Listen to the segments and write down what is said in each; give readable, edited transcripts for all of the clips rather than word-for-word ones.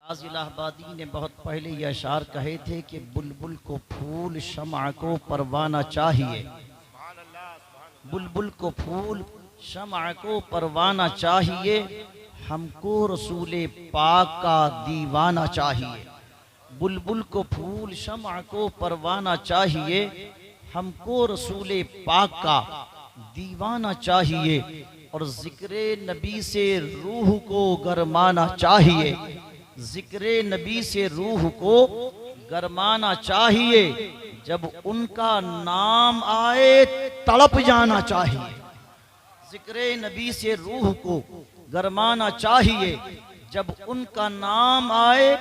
राज इलाहाबादी ने बहुत पहले ये अशार कहे थे कि बुलबुल को फूल शम्अ को परवाना चाहिए, बुलबुल को फूल शम्अ को परवाना चाहिए, हमको रसूले पाक का दीवाना चाहिए। बुलबुल को फूल शम्अ को परवाना चाहिए, हमको रसूले पाक का दीवाना चाहिए। और जिक्रे नबी से रूह को गरमाना चाहिए, जिक्रे नबी से रूह को गरमाना चाहिए। जब उनका नाम आए तड़प जाना चाहिए, जिक्रे नबी से रूह को गरमाना चाहिए। जब उनका नाम आए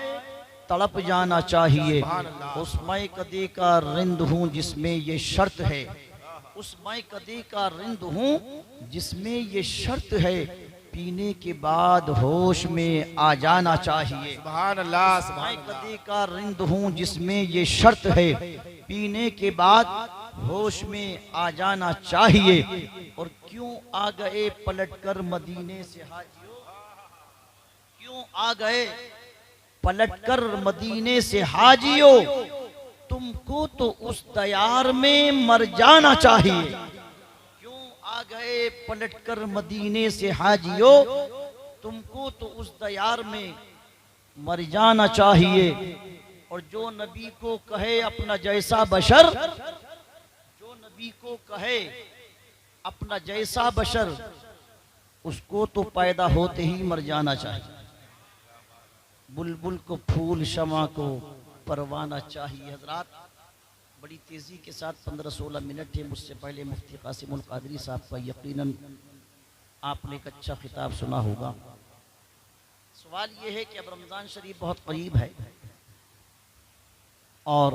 तड़प जाना चाहिए। उस मैं कदे का रिंद हूँ जिसमें ये शर्त है, उस मैं कदे का रिंद हूँ जिसमें ये शर्त है, पीने के बाद होश में आ जाना चाहिए। सुभान अल्लाह, सुभान मैं कदे का रिंद हूँ जिसमें ये शर्त है, पीने के बाद होश में आ जाना चाहिए। और क्यों आ गए पलटकर मदीने से हाजियो, क्यों आ गए पलटकर मदीने से हाजियो, तुमको तो उस दयार में मर जाना चाहिए। क्यों आ गए पलटकर मदीने से हाजियो, तुमको तो उस दयार में मर जाना चाहिए। और जो नबी को कहे अपना जैसा बशर, जो नबी को कहे अपना जैसा बशर, उसको तो पैदा होते ही मर जाना चाहिए। बुलबुल को फूल शम्अ को परवाना चाहिए। हजरात, बड़ी तेज़ी के साथ 15-16 मिनट है, मुझसे पहले मुफ्ती कासिमुल कादरी साहब का यकीनन आपने एक अच्छा खिताब सुना होगा। सवाल ये है कि अब रमज़ान शरीफ बहुत करीब है और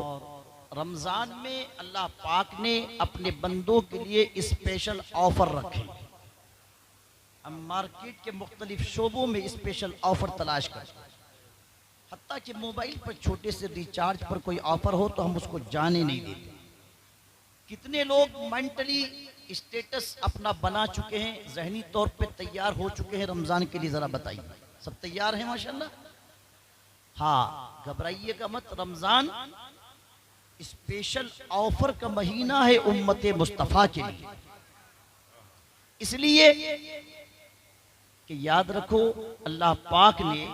रमज़ान में अल्लाह पाक ने अपने बंदों के लिए स्पेशल ऑफर रखे। हम मार्केट के मुख्तलिफ शोबों में स्पेशल ऑफर तलाश करते हैं, हत्ता कि मोबाइल पर छोटे से रिचार्ज पर कोई ऑफर हो तो हम उसको जाने नहीं देते। कितने लोग मेंटली स्टेटस अपना बना चुके हैं, जहनी तौर पे तैयार हो चुके हैं रमज़ान के लिए, ज़रा बताइए। सब तैयार हैं माशाल्लाह? हाँ, घबराइएगा मत। रमज़ान स्पेशल ऑफर का महीना है उम्मत मुस्तफ़ा के लिए, इसलिए कि याद रखो अल्लाह पाक ने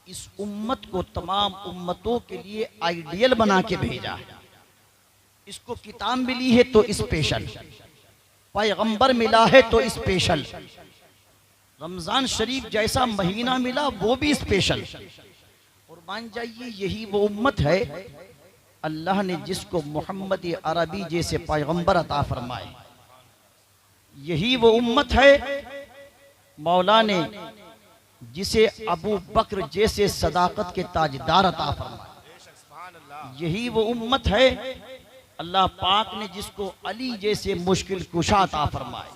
इस उम्मत को तमाम उम्मतों के लिए आइडियल बना के भेजा है। इसको किताब मिली है तो स्पेशल, पैगंबर मिला है तो स्पेशल, रमजान शरीफ जैसा महीना मिला वो भी स्पेशल। और मान जाइए यही वो उम्मत है अल्लाह ने जिसको मोहम्मद अरबी जैसे पैगंबर अता फरमाए, यही वो उम्मत है मौला ने जिसे अबू बकर जैसे सदाकत के ताजदार अता फरमाए, यही वो उम्मत है अल्लाह पाक ने जिसको अली जैसे मुश्किल कुशा अता फरमाए,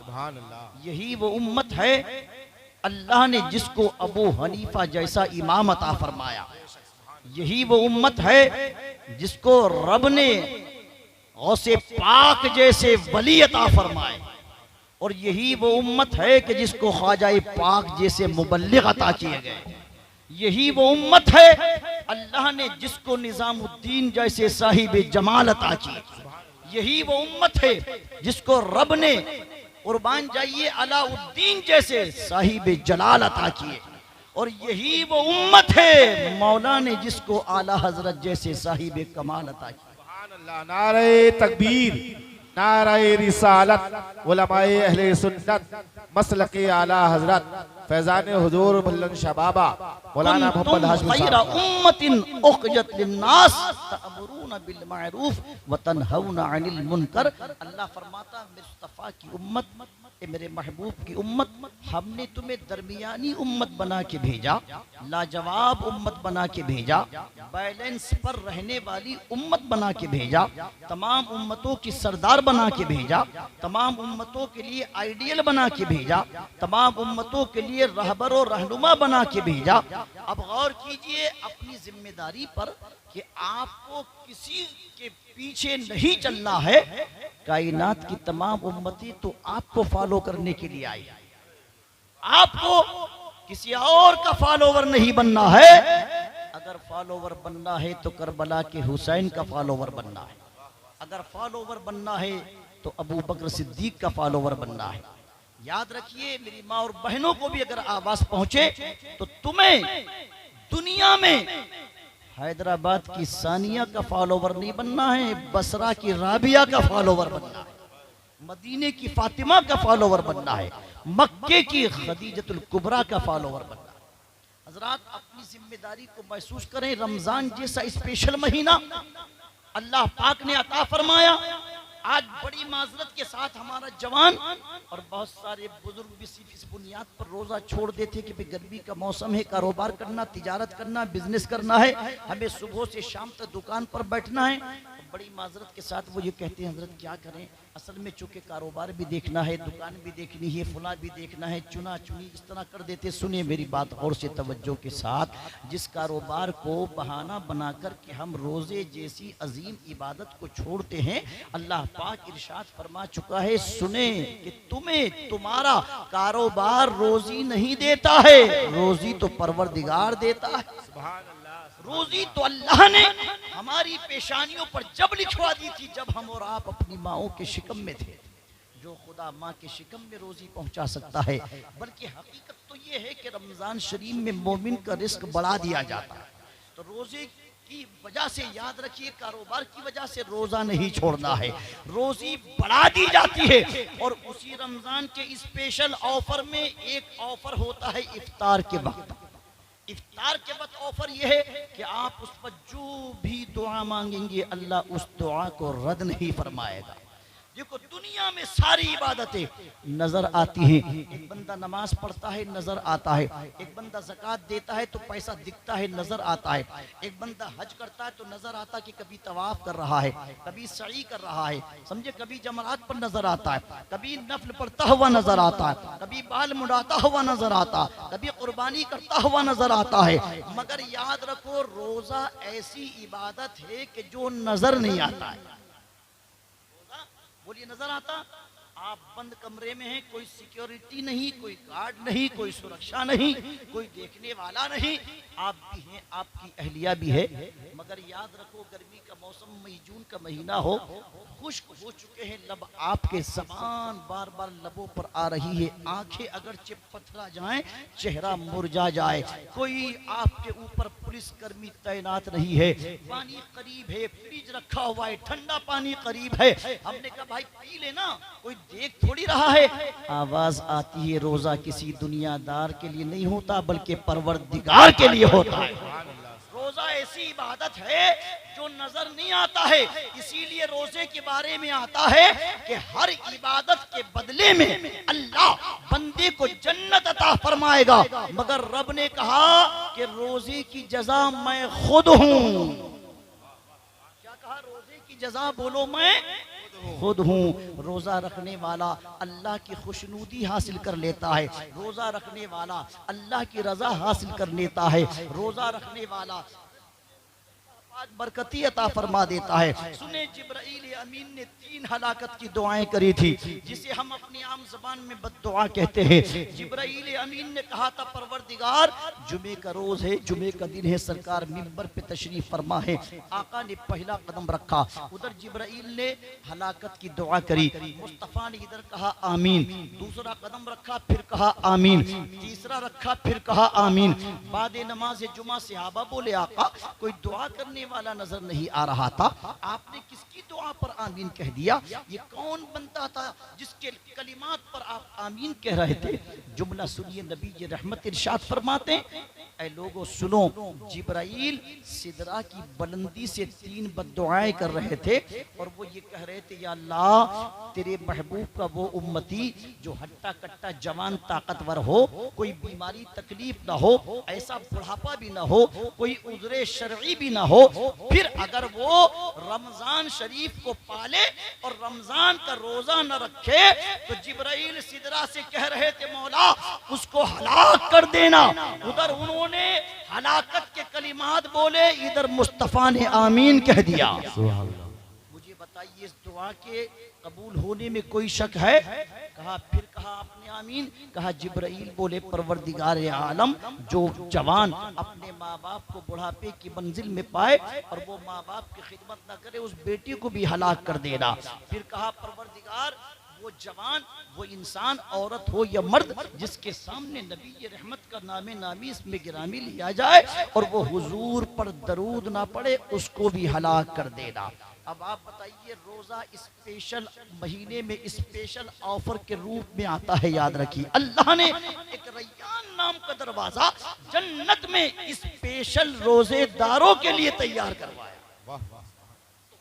यही वो उम्मत है अल्लाह ने जिसको अबू हनीफा जैसा इमाम अता फरमाया, यही वो उम्मत है जिसको रब ने गौसे पाक जैसे वली अता फरमाए, और यही वो उम्मत है कि जिसको ख्वाजा पाक जैसे मुबल्लिग अता किए गए, यही वो उम्मत है अल्लाह ने जिसको निजामुद्दीन जैसे साहिब जमाल अता किए, यही वो उम्मत है जिसको रब ने कुर्बान जाइए अलाउद्दीन जैसे साहिब जलाल अता किए, और यही वो उम्मत है मौला ने जिसको आला हजरत जैसे साहिब कमाल अता किए। नारे तकबीर, नारे रिसालत, उलमाए अहले सुन्नत, मसलके आला हजरत फैजान हुजूर बुल्लन शबाबा मौलाना मोहम्मद हाशिम साहब। उम्मतिन उखजत लिन्नास तअमुरूना बिल मारूफ व तनहौना अनिल मुनकर। अल्लाह फरमाता मुस्तफा की उम्मत, मेरे महबूब की उम्मत, हमने तुम्हें दरमियानी उम्मत बना के भेजा, लाजवाब उम्मत बना के भेजा, बैलेंस पर रहने वाली उम्मत बना के भेजा, तमाम उम्मतों की सरदार बना के भेजा, तमाम उम्मतों के लिए आइडियल बना के भेजा, तमाम उम्मतों के लिए रहबर और रहनुमा बना के भेजा। अब गौर कीजिए अपनी जिम्मेदारी पर कि आपको किसी के पीछे नहीं चलना है। कायनात की तमाम उम्मती तो आपको फॉलो करने के लिए आई, आपको किसी और का फॉलोवर नहीं बनना है। अगर फॉलोवर बनना है तो करबला के हुसैन का फॉलोवर बनना है, अगर फॉलोवर बनना है तो अबू बकर सिद्दीक का फॉलोवर बनना है। याद रखिए मेरी माँ और बहनों को भी अगर आवाज पहुंचे तो तुम्हें दुनिया में हैदराबाद की सानिया का फॉलोवर नहीं बनना है, बसरा की राबिया का फॉलोवर बनना है, मदीने की फातिमा का फॉलोवर बनना है, मक्के की खदीजतुल कुबरा का फॉलोवर बनना है। हजरात अपनी जिम्मेदारी को महसूस करें। रमजान जैसा स्पेशल महीना अल्लाह पाक ने अता फरमाया। आज बड़ी माजरत के साथ हमारा जवान और बहुत सारे बुजुर्ग भी सिर्फ इस बुनियाद पर रोजा छोड़ देते कि गर्मी का मौसम है, कारोबार करना, तिजारत करना, बिजनेस करना है, हमें सुबह से शाम तक दुकान पर बैठना है। बड़ी माजरत के साथ वो ये कहते हैं हजरत क्या करें, असल में चूंकि कारोबार भी देखना है, दुकान भी देखनी है, फुला भी देखना है, चुना चुनी इस तरह कर देते। सुनिए मेरी बात और से तवज्जो के साथ, जिस कारोबार को बहाना बनाकर के हम रोजे जैसी अजीम इबादत को छोड़ते हैं, अल्लाह पाक इरशाद फरमा चुका है, सुने कि तुम्हें तुम्हारा कारोबार रोजी नहीं देता है, रोजी तो परवरदिगार देता है। रोजी तो अल्लाह ने हमारी पेशानियों पर जब लिखवा दी थी जब हम और आप अपनी माओं के शिकम में थे। जो खुदा माँ के शिकम में रोजी पहुंचा सकता है, बल्कि हकीकत तो ये है कि रमजान शरीफ में मोमिन का रिस्क बढ़ा दिया जाता है। तो रोजे की वजह से याद रखिए, कारोबार की वजह से रोजा नहीं छोड़ना है, रोजी बढ़ा दी जाती है। और उसी रमजान के स्पेशल ऑफर में एक ऑफर होता है इफ्तार के वक्त। इफ्तार के बाद ऑफर यह है कि आप उस पर जो भी दुआ मांगेंगे अल्लाह उस दुआ को रद्द नहीं फरमाएगा। देखो दुनिया में सारी इबादतें नजर आती हैं। एक बंदा नमाज पढ़ता है नजर आता है, एक बंदा ज़कात देता है तो पैसा दिखता है नजर आता है, एक बंदा हज करता है तो नजर आता है कि कभी तवाफ कर रहा है, कभी सई कर रहा है, समझे, कभी जमरात पर नजर आता है, कभी नफल पढ़ता हुआ नजर आता है, कभी बाल मुड़ाता हुआ नजर आता है, कभी कुर्बानी करता हुआ नजर आता है। मगर याद रखो रोजा ऐसी इबादत है कि जो नजर नहीं आता है। बोलिए नजर आता? आप बंद कमरे में हैं, कोई सिक्योरिटी नहीं, कोई गार्ड नहीं, कोई सुरक्षा नहीं, कोई देखने वाला नहीं, आप भी हैं, आपकी अहलिया भी है। मगर याद रखो गर्मी का मौसम मई जून का महीना हो, खुश्क हो चुके हैं लब, आपके समान बार बार लबों पर आ रही है, आंखें अगर पथरा जाएं, चेहरा मुरझा जाए, कोई आपके ऊपर पुलिस कर्मी तैनात नहीं है, पानी करीब है, फ्रिज रखा हुआ है, ठंडा पानी करीब है, हमने कहा भाई पी लेना, कोई देख थोड़ी रहा है, आवाज आती है रोजा किसी दुनियादार के लिए नहीं होता बल्कि परवरदिगार के लिए होता है। रोजा ऐसी इबादत है जो नजर नहीं आता है, इसीलिए रोजे के बारे में आता है कि हर इबादत के बदले में अल्लाह बंदे को जन्नत अता फरमाएगा। मगर रब ने कहा कि रोजे की जजा मैं खुद हूं। क्या कहा? रोजे की जजा बोलो मैं खुद हूँ। रोजा रखने वाला अल्लाह की खुशनुदी हासिल कर लेता है, रोजा रखने वाला अल्लाह की रजा हासिल कर लेता है, रोजा रखने वाला बरकती अता फरमा देता है। सुने जिब्राइल अमीन ने 3 हलाकत की दुआएं करी थी, जिसे हम अपनी आम जबान में बद्दुआ कहते हैं। जिब्राइल अमीन ने कहा था परवरदिगार जुमे का रोज है, जुमे का दिन है, सरकार मिंबर पे तशरीफ फरमा है, आका ने पहला कदम रखा, उधर जिब्राइल ने हलाकत की दुआ करी, मुस्तफा ने इधर कहा आमीन, दूसरा कदम रखा फिर कहा आमीन, तीसरा रखा फिर कहा आमीन। बाद नमाज जुमा सहाबा बोले आका कोई दुआ करने वाला नजर नहीं आ रहा था, आपने किसकी दुआ पर आमीन कह दिया? ये कौन बनता था जिसके कलिमात पर आप आमीन कह रहे थे? जुमला सुनिए, नबी ये रहमत इरशाद फरमाते, ऐ लोगों सुनो, जिब्राइल सिदरा की बुलंदी से 3 बद्दुआएं कर रहे थे और वो ये कह रहे थे, या अल्लाह तेरे महबूब का वो उम्मती जो हट्टा कट्टा जवान ताकतवर हो, कोई बीमारी तकलीफ ना हो, ऐसा बुढ़ापा भी ना हो, कोई उज़्रे शरई भी ना हो, फिर अगर वो रमजान शरीफ को पाले और रमजान का रोजा न रखे तो जिब्राइल सिदरा से कह रहे थे मौला उसको हलाक कर देना। उधर उन्होंने हलाकत के कलिमात बोले, इधर मुस्तफा ने आमीन कह दिया। मुझे बताइए इस दुआ के कबूल होने में कोई शक है? कहा, फिर कहा आपने आमीन। कहा जिब्राइल बोले परवरदिगार आलम, जो जवान अपने माँ बाप को बुढ़ापे की मंजिल में पाए और वो माँ बाप की खिदमत न करे, उस बेटी को भी हलाक कर देना। फिर कहा परवरदिगार, वो जवान, वो इंसान, औरत हो या मर्द, जिसके सामने नबी रहमत का नामे नामी इसमें गिरामी लिया जाए और वो हुजूर पर दरूद ना पड़े, उसको भी हलाक कर देना। अब आप बताइए, रोजा स्पेशल महीने में स्पेशल ऑफर के रूप में आता है। याद रखिए, अल्लाह ने एक रैयान नाम का दरवाजा जन्नत में स्पेशल रोजेदारों के लिए तैयार करवाया।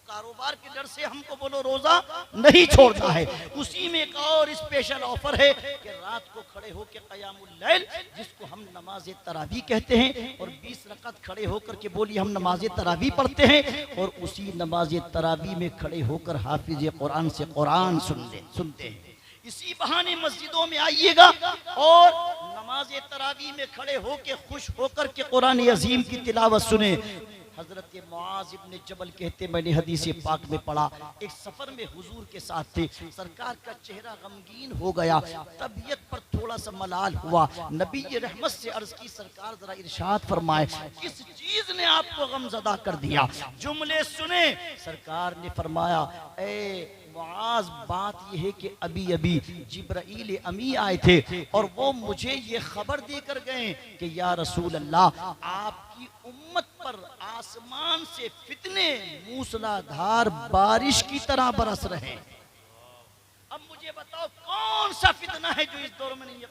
कारोबार के डर से हमको बोलो रोजा नहीं छोड़ना है। उसी में एक और स्पेशल ऑफर है कि रात को खड़े होकर क़यामुल लैल, जिसको हम नमाज तरावी कहते हैं, और 20 रकात खड़े होकर के बोली हम नमाज तरावी पढ़ते हैं, और उसी नमाज तरावी में खड़े होकर हाफिज कुरान से कुरान सुनते हैं। इसी बहाने मस्जिदों में आइएगा और नमाज तरावी में खड़े होकर खुश होकर के कुरान अजीम की तिलावत सुने। हजरत मुआज इब्न जबल कहते, मैंने हदीस पाक में पढ़ा, एक सफर में हुजूर के साथ थे, सरकार का चेहरा गमगीन हो गया, तबीयत पर थोड़ा सा मलाल हुआ। नबी रहमत से अर्ज की, सरकार जरा इरशाद फरमाए, किस चीज ने आपको गमजदा कर दिया? जुमले सुने, सरकार ने फरमाया, ए मुआज, बात यह है कि अभी अभी जिब्राइल अमी आए थे और वो मुझे ये खबर देकर गए कि या रसूल अल्लाह, आपकी उम्मत पर आसमान से फितने मूसलाधार बारिश की तरह बरस रहे हैं। अब मुझे बताओ, कौन सा फितना है जो इस दौर में नहीं है?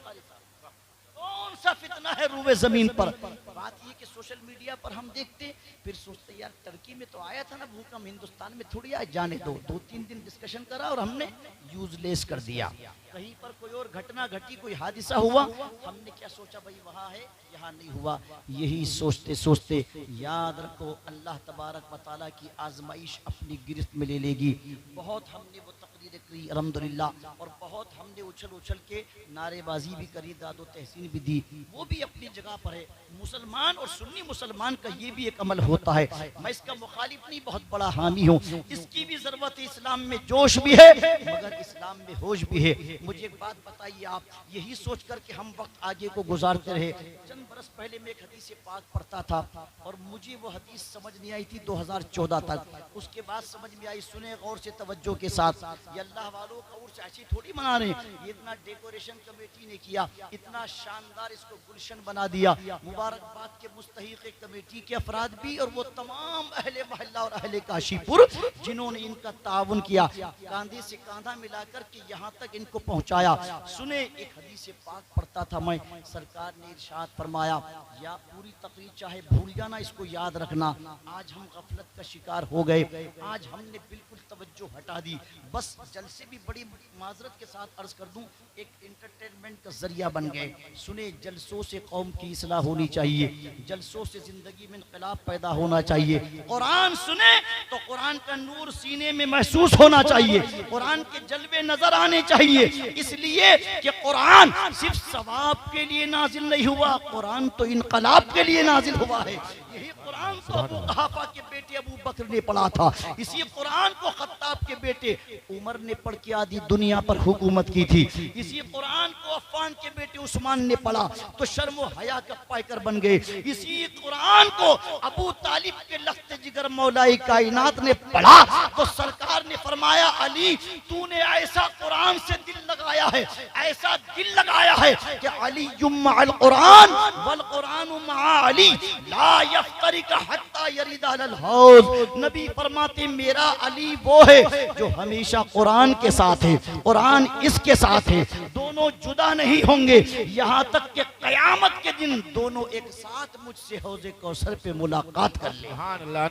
कौन सा फितना है रूए जमीन पर? बात ये कि सोशल मीडिया पर हम देखते, फिर सोचते यार टर्की में तो आया था ना भूकंप, हिंदुस्तान में थोड़ी आया, जाने दो। 2-3 दिन डिस्कशन करा और हमने यूजलेस कर दिया। कहीं पर कोई और घटना घटी, कोई हादिसा हुआ, हमने क्या सोचा, भाई वहाँ है, यहाँ नहीं हुआ। यही सोचते सोचते याद रखो, अल्लाह तबारक व तआला की आजमाइश अपनी गिरफ्त में ले लेगी। बहुत हमने वो तकरीरें करी अल्हम्दुलिल्लाह, और बहुत हमने उछल उछल के नारेबाजी भी करी, दादो तहसीन भी दी, वो भी अपनी जगह पर है। मुसलमान और सुन्नी मुसलमान का ये भी एक अमल होता है। मैं इसका मुखालिफ नहीं, बहुत बड़ा हामी हूँ, इसकी भी जरूरत है। इस्लाम में जोश भी है मगर इस्लाम में होश भी है। मुझे एक बात बताइए, आप यही सोच कर के हम वक्त आगे को गुजारते रहे। चंद बरस पहले मैं एक हदीस पाक पढ़ता था और मुझे वो हदीस समझ नहीं आई थी 2014 तक। उसके बाद समझ में आई, सुने गौर से तवज्जो के साथ। ये अल्लाह वालों का उर्स ऐसी थोड़ी मना रहे, ये इतना डेकोरेशन कमेटी ने किया, इतना शानदार इसको गुलशन बना दिया। मुबारकबाद के मुस्तहिक एक कमेटी के अफराद भी और वो तमाम अहले मोहल्ला और अहले काशीपुर जिन्होंने इनका ताउन किया, कांधे से कांधा मिलाकर के यहाँ तक इनको पहुँचाया। सुने, एक हदीस पाक पढ़ता था मैं, सरकार ने इरशाद फरमाया, या पूरी तकरीर चाहे भूल जाना, इसको याद रखना, आज हम गफलत का शिकार हो गए, आज हमने बिल्कुल तवज्जो हटा दी। बस जलसे भी बड़ी माजरत के साथ अर्ज कर दूं, एक इंटरटेनमेंट का जरिया बन गए। सुने, जलसों से कौम की इस्लाह होनी चाहिए, जलसों से जिंदगी में इनकलाब पैदा होना चाहिए। कुरान सुने तो कुरान का नूर सीने में महसूस होना चाहिए, कुरान के जलवे नजर आने चाहिए, इसलिए कि कुरान सिर्फ सवाब के लिए नाजिल नहीं हुआ, कुरान तो इनकलाब के लिए नाजिल हुआ है। यही कुरान तो अबू कुहाफा के बेटे अबू बकर ने पढ़ा था, इसी कुरान को खत्ताब के बेटे उमर ने पढ़ के आधी दुनिया पर हुकूमत की थी, इसी कुरान को अफ़ान के बेटे उस्मान ने पढ़ा तो शर्म व हया का पायकर बन गए, इसी कुरान को अबू तालिब के लख्त जिगर मौलाई कायनात ने पढ़ा तो सरकार ने फरमाया, अली तूने ऐसा कुरान से दिल लगाया है, ऐसा दिल लगाया है कि अली युम्मअल कुरान वल कुरान मआ अली ला यफ्तरिक हत्ता यरिद अलल हौज। नबी फरमाते, मेरा अली वो है जो हमेशा कुरान के साथ है, कुरान इसके साथ है, दोनों जुदा नहीं होंगे यहाँ तक कि कयामत के दिन दोनों एक साथ मुझसे हौज़े कौसर पे मुलाकात कर ले।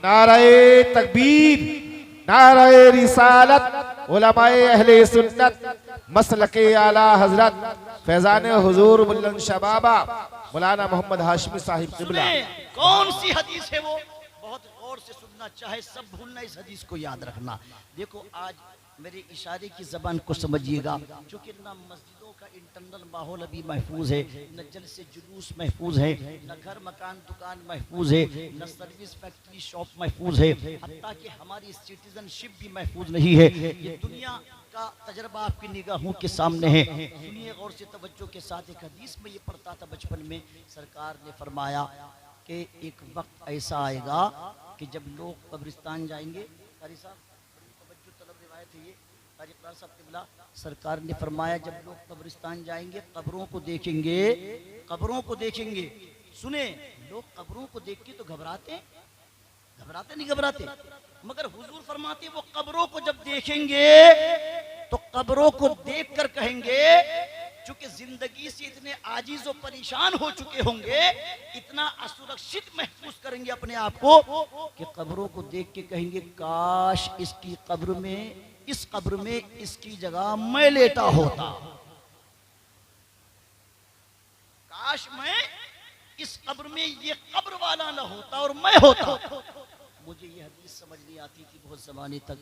नारे तकबीर, नारे रिसालत, उलमाए अहले सुन्नत, मसलके आला हजरत फैजान हुजूर बुलंद शबाबा मौलाना मोहम्मद हाशमी साहिब क़िबला। कौन सी हदीस है वो? बहुत गौर से सुनना, चाहे सब भूलना, इस हदीस को याद रखना। देखो, आज मेरे इशारे की जबान को समझिएगा, क्योंकि ना मस्जिदों का इंटरनल माहौल अभी महफूज है, न जल से जुलूस महफूज है, न घर मकान दुकान महफूज है, न सर्विस फैक्ट्री शॉप महफूज है, हत्ता कि हमारी सिटीजनशिप भी महफूज नहीं है। ये दुनिया का तजर्बा आपकी निगाहों के सामने है। सुनिए गौर से तवज्जो के साथ, एक हदीस में ये पढ़ता था बचपन में, सरकार ने फरमाया कि एक वक्त ऐसा आएगा कि जब लोग कब्रिस्तान जाएंगे, कारी साहब तवज्जो तलब रिवायत है ये, कारी साहब किबला, सरकार ने फरमाया जब लोग कब्रिस्तान जाएंगे कब्रों को देखेंगे, कब्रों को देखेंगे। सुने, लोग कब्रों को देख के तो घबराते, घबराते नहीं घबराते, मगर हुजूर फरमाते वो कब्रों को जब देखेंगे तो कब्रों को देखकर कहेंगे, चूंकि जिंदगी से इतने आजीज और परेशान हो चुके होंगे, इतना असुरक्षित महसूस करेंगे अपने आप को कि कब्रों को देख के कहेंगे काश इसकी कब्र में, इस कब्र में इसकी जगह मैं लेटा होता, काश मैं इस कब्र में ये कब्र वाला ना होता और मैं होता। मुझे ये हदीस समझ नहीं आती थी बहुत ज़माने तक,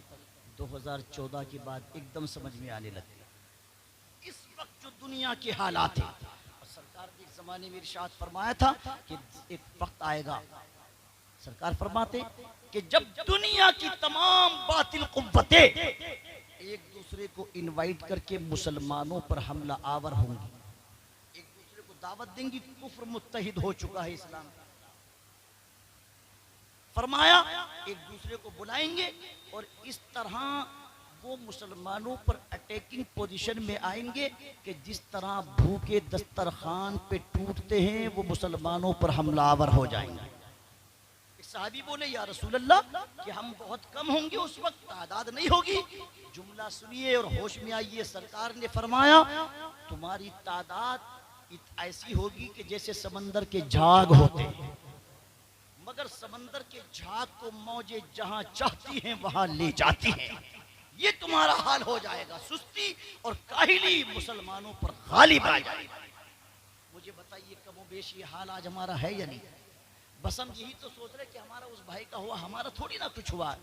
2014 के बाद एकदम समझ में आने लगी। इस वक्त जो दुनिया के हालात हैं, और सरकार ने एक ज़माने में इरशाद फरमाया था कि एक वक्त आएगा, सरकार फरमाते कि जब दुनिया की तमाम बातिल कुव्वतें एक दूसरे को इनवाइट करके मुसलमानों पर हमला आवर होंगी, एक दूसरे को दावत देंगी, कुफ्र मुत्तहिद हो चुका है इस्लाम, फरमाया एक दूसरे को बुलाएंगे और इस तरह वो मुसलमानों पर अटैकिंग पोजीशन में आएंगे कि जिस तरह भूखे दस्तरखान पे टूटते हैं वो मुसलमानों पर हमलावर हो जाएंगे। एक सहाबी बोले या रसूल अल्लाह कि हम बहुत कम होंगे, उस वक्त तादाद नहीं होगी। जुमला सुनिए और होश में आइए, सरकार ने फरमाया तुम्हारी तादाद ऐसी होगी कि जैसे समंदर के झाग होते हैं, मगर समंदर के झाग को मौजें जहां चाहती हैं वहां ले जाती हैं, ये तुम्हारा हाल हो जाएगा। सुस्ती और काहिली मुसलमानों पर गालिब आ जाएगी। मुझे बताइए कमोबेश ये हाल आज हमारा है या नहीं? बस हम यही तो सोच रहे कि हमारा उस भाई का हुआ, हमारा थोड़ी ना कुछ हुआ।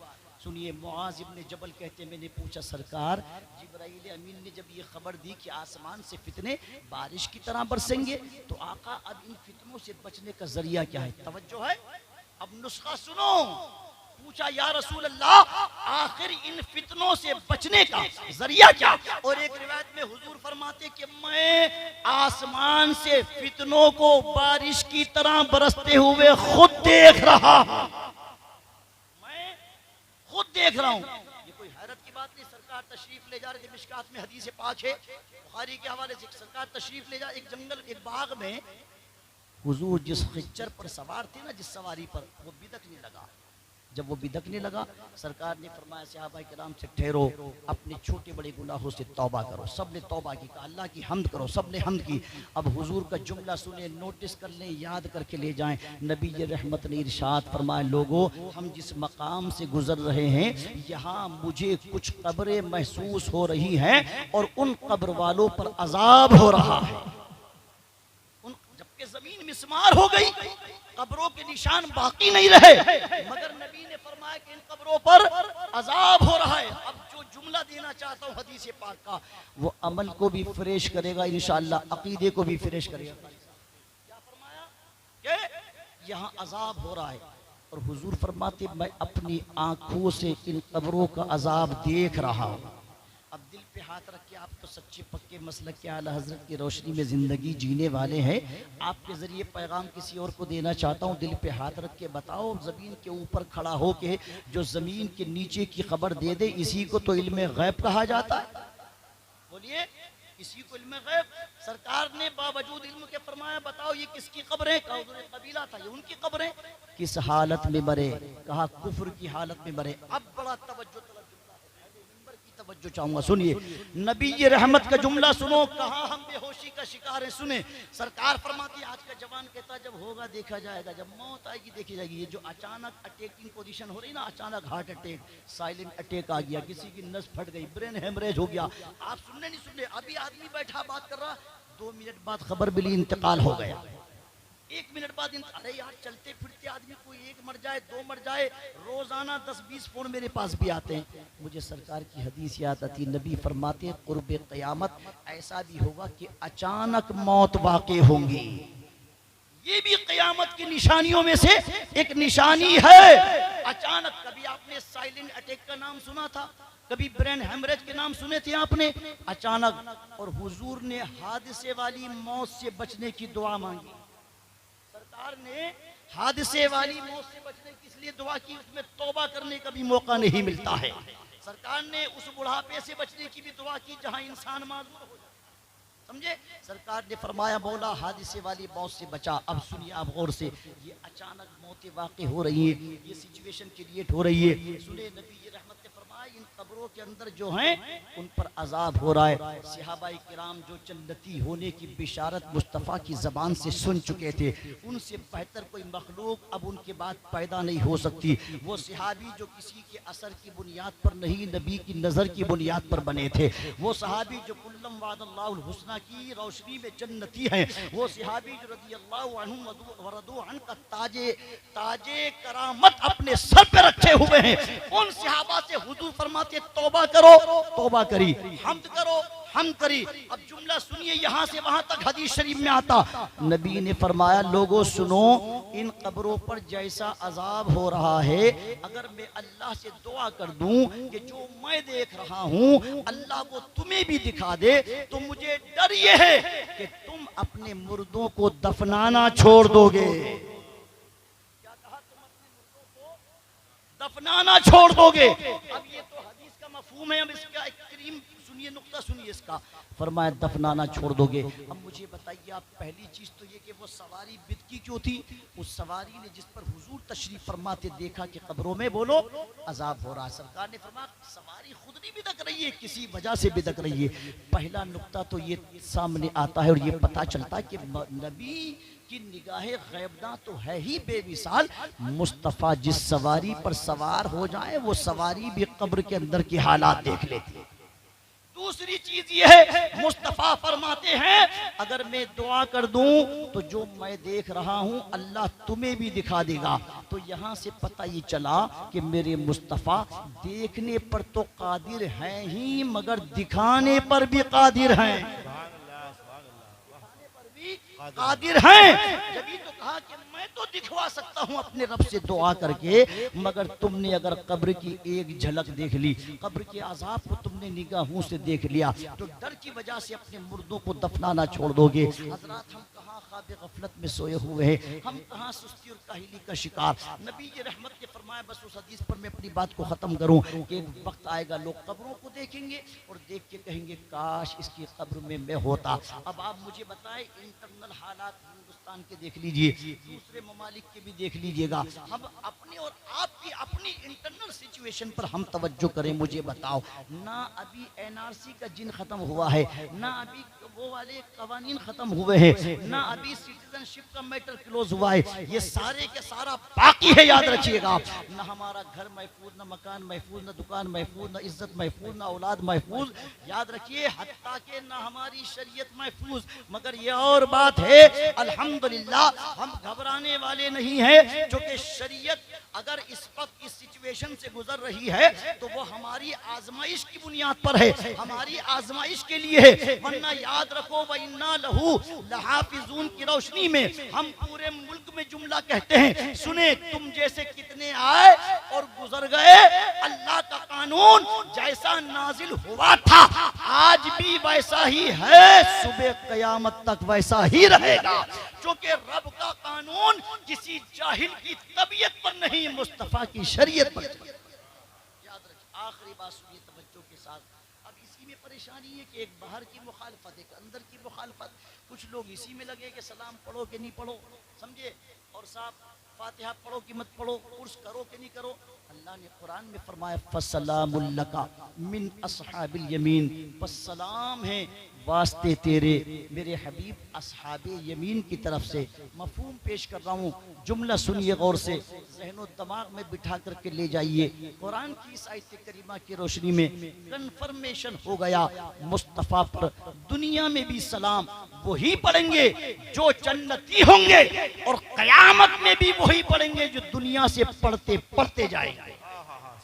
सुनिए, मुआज इब्ने जबल कहते, मैंने पूछा सरकार, जिब्राइल अमीन ने जब ये खबर दी कि आसमान से फितने बारिश की तरह बरसेंगे, तो आका अब इन फितनों से बचने का जरिया क्या है? तवज्जो है, अब नुस्खा सुनो। पूछा या रसूल अल्लाह आखिर इन फितनों से बचने का जरिया क्या? और एक रिवायत में हुजूर फरमाते कि मैं आसमान से फितनों को बारिश की तरह बरसते हुए खुद देख रहा हूं, मैं खुद देख रहा हूं। ये कोई हैरत की बात नहीं। सरकार तशरीफ ले जा रहे थे, मिशकात में हदीस पाक है, बुखारी के हवाले से, सरकार तशरीफ ले जा, एक जंगल, एक बाग में हुजूर जिस खच्चर पर सवार थे ना, जिस सवारी पर, वो बिदकने लगा। जब वो बिदकने लगा, सरकार ने फरमाया सहाबा किराम से ठहरो, अपने छोटे बड़े गुनाहों से तौबा करो। सब ने तौबा की, कहा अल्लाह की हम्द करो, सब ने हम्द की। अब हुजूर का जुमला सुने, नोटिस कर लें, याद करके ले जाएं। नबी रहमत ने इरशाद फरमाया, लोगो हम जिस मकाम से गुजर रहे हैं, यहाँ मुझे कुछ कब्रें महसूस हो रही हैं और उन कब्र वालों पर अजाब हो रहा है। जबकि जमीन मिस्मार हो गई, कब्रों के निशान बाकी नहीं रहे, मगर नबी ने फरमाया कि इन कब्रों पर अजाब हो रहा है। अब जो जुमला देना चाहता हूँ हदीस पाक का, वो अमल को भी फ्रेश करेगा इंशाअल्लाह, अकीदे को भी फ्रेश करेगा। क्या फरमाया कि यहाँ अजाब हो रहा है, और हुजूर फरमाते मैं अपनी आंखों से इन कब्रों का अजाब देख रहा हूँ। अब दिल पे हाथ रख के, आप तो सच्चे पक्के मसलक के आला हजरत की रोशनी में ज़िंदगी जीने वाले हैं, आपके ज़रिए पैगाम किसी और को देना चाहता हूँ। दिल पे हाथ रख के बताओ, ज़मीन के ऊपर खड़ा हो के जो ज़मीन के नीचे की खबर दे दे, इसी को तो इल्म गैब कहा जाता है। बोलिए, इसी को इल्म गैब। सरकार ने बावजूद इल्म के फरमाया, बताओ ये किसकी कब्रें? कबीला था, ये उनकी कब्रें। किस हालत में मरे? कहा कुफ्र की हालत में मरे। अब बड़ा तवज्जो तवज्जो चाहूंगा, सुनिए नबी ये रहमत का जुमला सुनो, कहा हम बेहोशी का शिकार है। सुने, सरकार फरमाती आज का जवान कहता जब होगा देखा जाएगा, जब मौत आएगी देखी जाएगी। ये जो अचानक अटैकिंग पोजीशन हो रही ना, अचानक हार्ट अटैक, साइलेंट अटैक आ गया, किसी की नस फट गई, ब्रेन हेमरेज हो गया, आप सुनने नहीं सुनने, अभी आदमी बैठा बात कर रहा, 2 मिनट बाद खबर मिली इंतकाल हो गया। 1 मिनट बाद अरे यार चलते फिरते आदमी कोई एक मर जाए, 2 मर जाए, रोजाना 10-20 फोन मेरे पास भी आते हैं। मुझे सरकार की हदीस याद आती, नबी फरमाते हैं कुर्बे क़यामत ऐसा भी होगा कि अचानक मौत वाक़े होंगी। ये भी क़यामत की निशानियों में से एक निशानी है। अचानक, कभी आपने साइलेंट अटैक का नाम सुना था? कभी ब्रेन हेमरेज के नाम सुने थे आपने? अचानक। और हुजूर ने हादसे वाली मौत से बचने की दुआ मांगी। सरकार ने हादसे वाली मौत से बचने की इसलिए दुआ की, उसमें तौबा करने का भी मौका नहीं मिलता है। सरकार ने उस बुढ़ापे से बचने की भी दुआ की जहां इंसान माजूर हो जाए, समझे? सरकार ने फरमाया मौला हादसे वाली मौत से बचा। अब सुनिए आप गौर से, ये अचानक मौतें वाक़ हो रही है, ये सिचुएशन क्रिएट हो रही है। सुने, नबी ये रहमत ने फरमाया इन कब्रों के अंदर जो हैं उन पर अजाब हो रहा है। सहाबाए किराम जो जन्नती होने की बिशारत मुस्तफ़ा की ज़बान से सुन चुके थे, उनसे बेहतर कोई मखलूक अब उनके बाद पैदा नहीं हो सकती। वो सहाबी जो किसी के असर की बुनियाद पर नहीं, नबी की नज़र की बुनियाद पर बने थे, वो सहाबी जो कुल्लम वादल्लाहुल हुस्ना की रोशनी में जन्नती है, वो सहाबी जो रज़ियल्लाहु अन्हुम व रदू अन का ताजे करामत अपने सर पे रखे हुए हैं, उन सहाबा से हुजूर फरमाते तौबा करो, तौबा करी, हम्द करो, हम करी। अब जुमला सुनिए, यहाँ से वहां तक हदीस शरीफ में आता, नबी ने फरमाया लोगों सुनो, इन कब्रों पर जैसा अजाब हो रहा है, अगर मैं अल्लाह से दुआ कर दूं कि जो मैं देख रहा हूं अल्लाह को तुम्हें भी दिखा दे, तो मुझे डर ये है कि तुम अपने मुर्दों को दफनाना छोड़ दोगे। क्या कहा? तुम अपने मुर्दों को दफनाना छोड़ दोगे। अब ये तो हदीस का मफहूम है, अब इसका करीम सुनिए, नुक्ता सुनिए इसका। फरमाया दफनाना छोड़ दोगे। अब मुझे बताइए आप, पहली चीज तो ये कि वो सवारी बिदकी क्यों थी? उस सवारी ने जिस पर हुजूर तशरीफ फरमाते देखा कि कब्रों में बोलो अजाब हो रहा है, सरकार ने फरमाया सवारी खुद नहीं बिदक रही है, किसी वजह से बिदक रही है। पहला नुक्ता तो ये सामने आता है और ये पता चलता है कि नबी की निगाहे गैबना तो है ही बेमिसाल। मुस्तफ़ा जिस सवारी पर सवार हो जाए वो सवारी भी कब्र के अंदर के हालात देख लेती है। दूसरी चीज ये है, मुस्तफ़ा फरमाते हैं अगर मैं दुआ कर दूं तो जो मैं देख रहा हूं अल्लाह तुम्हें भी दिखा देगा। तो यहां से पता ये चला कि मेरे मुस्तफ़ा देखने पर तो कादिर हैं ही, मगर दिखाने पर भी कादिर हैं, कादिर हैं। जब तो कहा कि मैं तो दिखवा सकता हूं अपने रब से दुआ करके, मगर तुमने अगर कब्र की एक झलक देख ली, कब्र के अजाब को तुमने निगाहों से देख लिया, तो डर की वजह से अपने मुर्दों को दफनाना छोड़ दोगे। हजरात, हम कहाँ ख्वाब गफलत में सोए हुए हैं, हम कहाँ सुस्ती और काहिली का शिकार। नबी ये रहमत ने फरमाया, बस उस हदीस पर मैं अपनी बात को खत्म करूं कि एक वक्त आएगा लोग कब्रों को देखेंगे और देख के कहेंगे काश इसकी कब्र में मैं होता। अब आप मुझे बताएं, इंटरनल हालात हिंदुस्तान के देख लीजिए, दूसरे ममालिक के भी देख लीजिएगा, हम अपनी और आपकी अपनी इंटरनल सिचुएशन पर हम तवज्जो करें। मुझे बताओ ना, अभी एनआरसी का जिन खत्म हुआ है, ना अभी वो वाले कवानीन खत्म हुए हैं, ना अभी सिटीजनशिप का मैटर क्लोज हुआ है, ये सारे के सारा बाकी है। याद रखिएगा, ना हमारा घर महफूज, ना मकान महफूज, ना दुकान महफूज, ना इज्जत महफूज, ना औलाद महफूज। याद रखिए, हत्ता के ना हमारी शरीयत महफूज। मगर ये और बात है, अल्हम्दुलिल्लाह हम घबराने वाले नहीं हैं, जो कि शरीयत अगर इस वक्त इस सिचुएशन से गुजर रही है तो वो हमारी आजमाइश की बुनियाद पर है, हमारी आजमाइश के लिए है। वरना याद रखो, व इन्ना लहू लहाफिजून की रोशनी में हम पूरे मुल्क में जुमला कहते हैं, सुने तुम जैसे कितने आए और गुजर गए। अल्लाह का कानून जैसा नाजिल हुआ था आज भी वैसा ही है, सुबह कयामत तक वैसा ही रहेगा। क्योंकि रब का कानून किसी जाहिल की तबीयत पर नहीं, मुस्तफा की शरीयत पर। याद रखिए, आखिरी बात सुनिए तवज्जो के साथ। अब इसी में परेशानी है कि एक बाहर की मुखालफत, एक अंदर की मुखालफत। कुछ लोग इसी में लगे कि सलाम पढ़ो कि नहीं पढ़ो, समझे, और साहब फातिहा पढ़ो कि मत पढ़ो, उर्स करो कि नहीं करो। अल्लाह ने कुरान में फरमाया फसलामुल लका मिन अस्हाबिल यमीन, सलाम है वास्ते तेरे मेरे हबीब अस्हाबे यमीन की तरफ से। मफहूम पेश कर रहा हूँ, जुमला सुनिए गौर से, ज़हनो अपने दिमाग में बिठा करके ले जाइए। कुरान की इस आयत करीमा की रोशनी में कन्फर्मेशन हो गया, मुस्तफ़ा पर दुनिया में भी सलाम वही पढ़ेंगे जो जन्नती होंगे, और कयामत में भी वही पढ़ेंगे जो दुनिया से पढ़ते पढ़ते जाएंगे।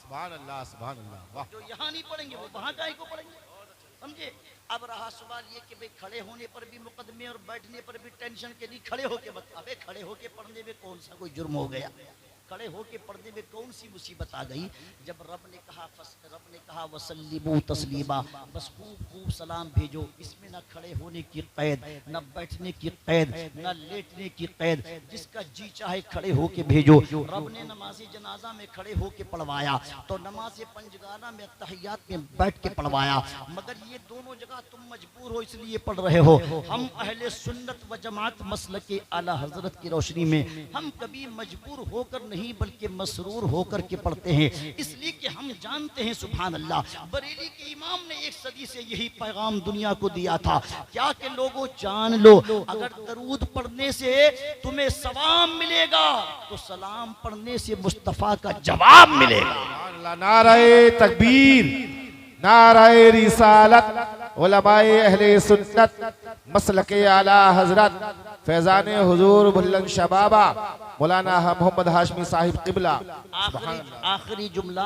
सुभान अल्लाह, सुभान अल्लाह, वाह। जो यहाँ नहीं पढ़ेंगे वो वहाँ काहे को पढ़ेंगे, समझे। अब रहा सवाल ये कि भाई खड़े होने पर भी मुकदमे और बैठने पर भी टेंशन के, नहीं खड़े होके बता, अबे खड़े होके पढ़ने में कौन सा कोई जुर्म हो गया, खड़े होके पढ़ने में कौन सी मुसीबत आ गई। जब रब ने कहा वसल्लिमू तस्लीमा, बस खूब खूब सलाम भेजो। इसमें ना खड़े होने की कैद, ना बैठने की कैद, ना लेटने की कैद, जिसका जी चाहे खड़े होके भेजो। रब ने नमाज़े जनाजा में खड़े होके पढ़वाया, तो नमाज़े पंजगाना में तहियात में बैठ के पढ़वाया, मगर ये दोनों जगह तुम मजबूर हो इसलिए पढ़ रहे हो। हम अहले सुन्नत व जमात मसलके आला हजरत की रोशनी में हम कभी मजबूर होकर नहीं बल्कि मसरूर होकर के पढ़ते हैं, इसलिए कि हम जानते हैं सुभान अल्लाह, बरेली के इमाम ने एक सदी से यही पैगाम दुनिया को दिया था, क्या कि लोगों जान लो, अगर दरूद पढ़ने से तुम्हें सवाब मिलेगा तो सलाम पढ़ने से मुस्तफ़ा का जवाब मिलेगा। नाराए तकबीर, नाराए रिसालत, उलमाए अहले सुन्नत मसलके आला हजरत फैजाने हुजूर बुलंद शबाबा मौलाना मोहम्मद हाशमी साहिब किबला। आखिरी जुमला,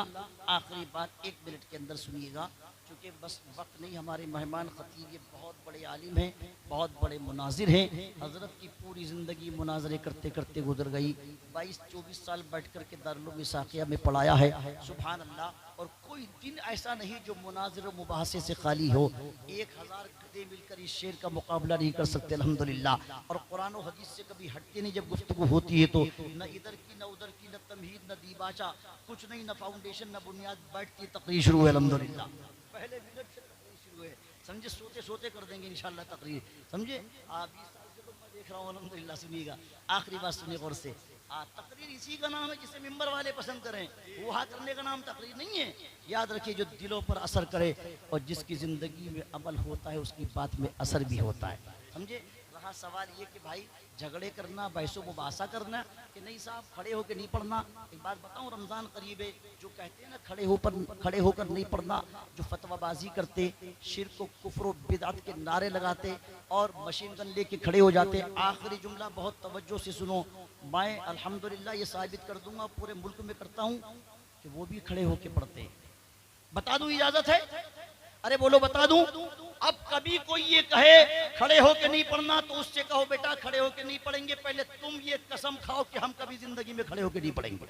आखिरी बात 1 मिनट के अंदर सुनिएगा, क्योंकि बस वक्त नहीं। हमारे मेहमान खतीब ये बहुत बड़े आलिम हैं, बहुत बड़े मुनाजिर हैं। हजरत की पूरी ज़िंदगी मुनाजरे करते करते गुजर गई। 22-24 साल बैठ कर के दारुल इसाक़िया में पढ़ाया है, सुभान अल्लाह। और कोई दिन ऐसा नहीं जो मुनाजिर मुबाहसे से खाली हो। 1000 गधे मिलकर इस शेर का मुकाबला नहीं कर सकते अल्हम्दुलिल्लाह। और कुरान और हदीस से कभी हटते नहीं। जब गुफ्तगू होती है तो न इधर की न उधर की, न तमहीद न दीबाचा, कुछ नहीं, न फाउंडेशन न बुनियाद, बैठती तकरीर शुरू है अल्हम्दुलिल्लाह। पहले मिनट से तकरीर शुरू है, समझे, सोते सोते कर देंगे इंशाल्लाह तकरीर, समझे। 20 साल से तो मैं देख रहा हूँ अल्हम्दुलिल्लाह। सुनिएगा, आखिरी बात सुनिए गौर से। तकरीर इसी का नाम है जिसे मिंबर वाले पसंद करें, वहाँ करने का नाम तकरीर नहीं है। याद रखिए, जो दिलों पर असर करे और जिसकी ज़िंदगी में अमल होता है उसकी बात में असर भी होता है, समझे। रहा सवाल ये कि भाई झगड़े करना, बहसो मुबासा करना कि नहीं साहब खड़े होकर नहीं पढ़ना। एक बात बताऊं, रमज़ान करीब है, जो कहते हैं ना खड़े होकर नहीं पढ़ना, जो फतवाबाजी करते, शिर्क व कुफ्र व बिदअत के नारे लगाते और मशीन गन लेके खड़े हो जाते। आखिरी जुमला बहुत तवज्जो से सुनो, मैं अल्हम्दुलिल्लाह ये साबित कर दूंगा, पूरे मुल्क में करता हूँ कि वो भी खड़े होकर पढ़ते हैं। बता दूं, इजाजत है? अरे बोलो, बता दूं। अब कभी कोई ये कहे खड़े होके नहीं पढ़ना तो उससे कहो बेटा खड़े होके नहीं पढ़ेंगे, पहले तुम ये कसम खाओ कि हम कभी जिंदगी में खड़े होके नहीं पढ़ेंगे।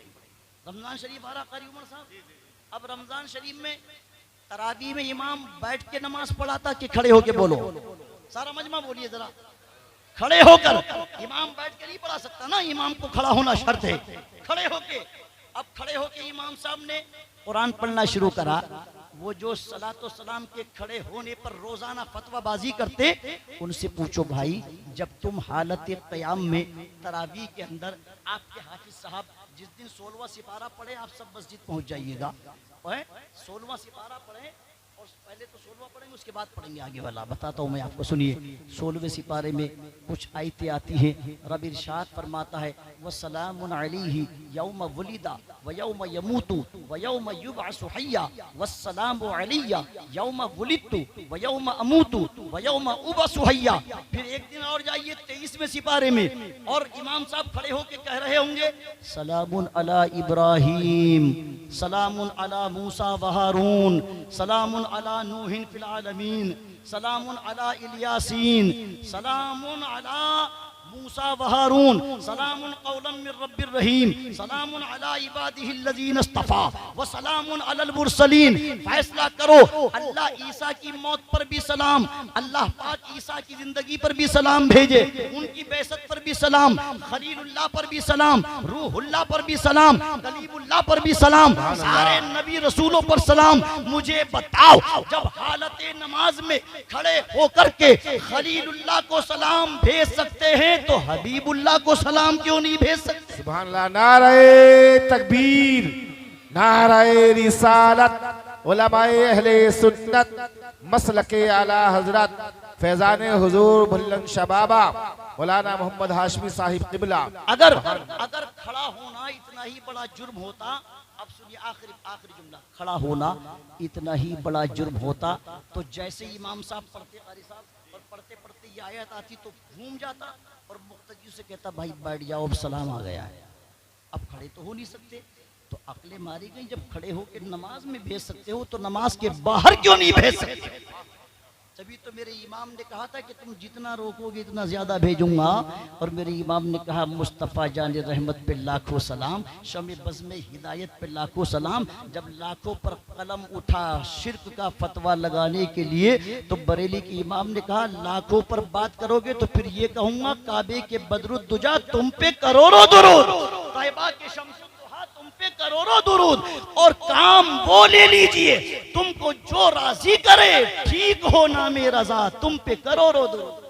रमजान शरीफ आ रहा कारी उमर साहब, अब रमजान शरीफ में तरावी में इमाम बैठ के नमाज पढ़ाता कि खड़े होके? बोलो सारा मजमा बोलिए जरा। खड़े होकर इमाम बैठ के नहीं पढ़ा सकता ना, इमाम को खड़ा होना शर्त है। खड़े होके, अब खड़े होके इमाम साहब ने कुरान पढ़ना शुरू करा। वो जो सलातो सलाम के खड़े होने पर रोजाना फतवाबाजी करते, उनसे पूछो भाई, जब तुम हालत क़याम में तरावी के अंदर, आपके हाफिज साहब जिस दिन 16वां सिपारा पढ़े, आप सब मस्जिद पहुंच जाइएगा, 16वां सिपारा पढ़े, और पहले तो 16वां पढ़ेंगे, उसके बाद पढ़ेंगे आगे वाला। बताता हूँ मैं आपको, सुनिए। 16वें सिपारे में कुछ आयतें आती हैं। रब इरशाद फरमाता है, वस्सलामुन अलैहि यौम वुलिदा व यौम यमूतु व यौम युबअसु हय्या वस्सलामु अलैया यौम वुलिदतु व यौम अमूतु व यौम उबअसु हय्या। फिर एक दिन और जाइए 23वें सिपारे में, और इमाम साहब खड़े होकर कह रहे होंगे, सलामुन अला इब्राहीम, सलामुन अला मूसा व हारून, सलामुन अला नूहिन फिल आलमीन, सलामुन अला इलियासीन, सलामुन अला मूसा व हारून, सलामुन कौलन मिर रब्बिर रहीम, सलामुन अला इबादिहिल्लज़ीन इस्तफ़ा व सलामुन अलल मुरसलीन। फैसला करो, अल्लाह ईसा की मौत पर भी सलाम, अल्लाह पाक ईसा की जिंदगी पर भी सलाम भेजे, उनकी बेसत पर भी सलाम, खलीलुल्लाह पर भी सलाम, रूहुल्लाह पर भी सलाम, कलीमुल्लाह पर भी सलाम, सारे नबी रसूलों पर सलाम। मुझे बताओ, जब हालत नमाज में खड़े होकर के खलीलुल्लाह को सलाम भेज सकते हैं तो हबीबुल्लाह को सलाम क्यों नहीं भेज सकते? सुभान अल्लाह। नाराए तकबीर, नाराए रिसालत, उलमाए अहले सुन्नत मसलके आला हजरत फैजान हुजूर बुलंद शबाबा मौलाना मोहम्मद हाशमी साहिब किबला। अगर खड़ा होना इतना ही बड़ा जुर्म होता, अब सुनिए आखिरी जुमला, खड़ा होना इतना ही बड़ा जुर्म होता तो जैसे इमाम साहब पढ़ते कारी साहब और पढ़ते पढ़ते ये आयत आती तो घूम जाता और मुक्तदी से कहता भाई बैठ जाओ अब सलाम आ गया है, अब खड़े तो हो नहीं सकते। तो अक्लें मारी गई, जब खड़े होकर नमाज में भेज सकते हो तो नमाज के बाहर क्यों नहीं भेज सकते? तभी तो मेरे इमाम ने कहा था कि तुम जितना रोकोगे इतना ज्यादा भेजूंगा। और मेरे इमाम ने कहा मुस्तफ़ा जान रहमत पे लाखों सलाम, शमे बज़्म हिदायत पे लाखों सलाम। जब लाखों पर कलम उठा शिर्क का फतवा लगाने के लिए तो बरेली के इमाम ने कहा लाखों पर बात करोगे तो फिर ये कहूंगा काबे के बदरुद्दुजा तुम पे करोड़ों दुरूद, ताइबा के शम्सुद्दुहा तुम पे करोड़ों दुरूद, और काम वो ले लीजिए तुमको जो राजी करे, ठीक हो ना मेरा रज़ा तुम पे करोड़ों दुरूद।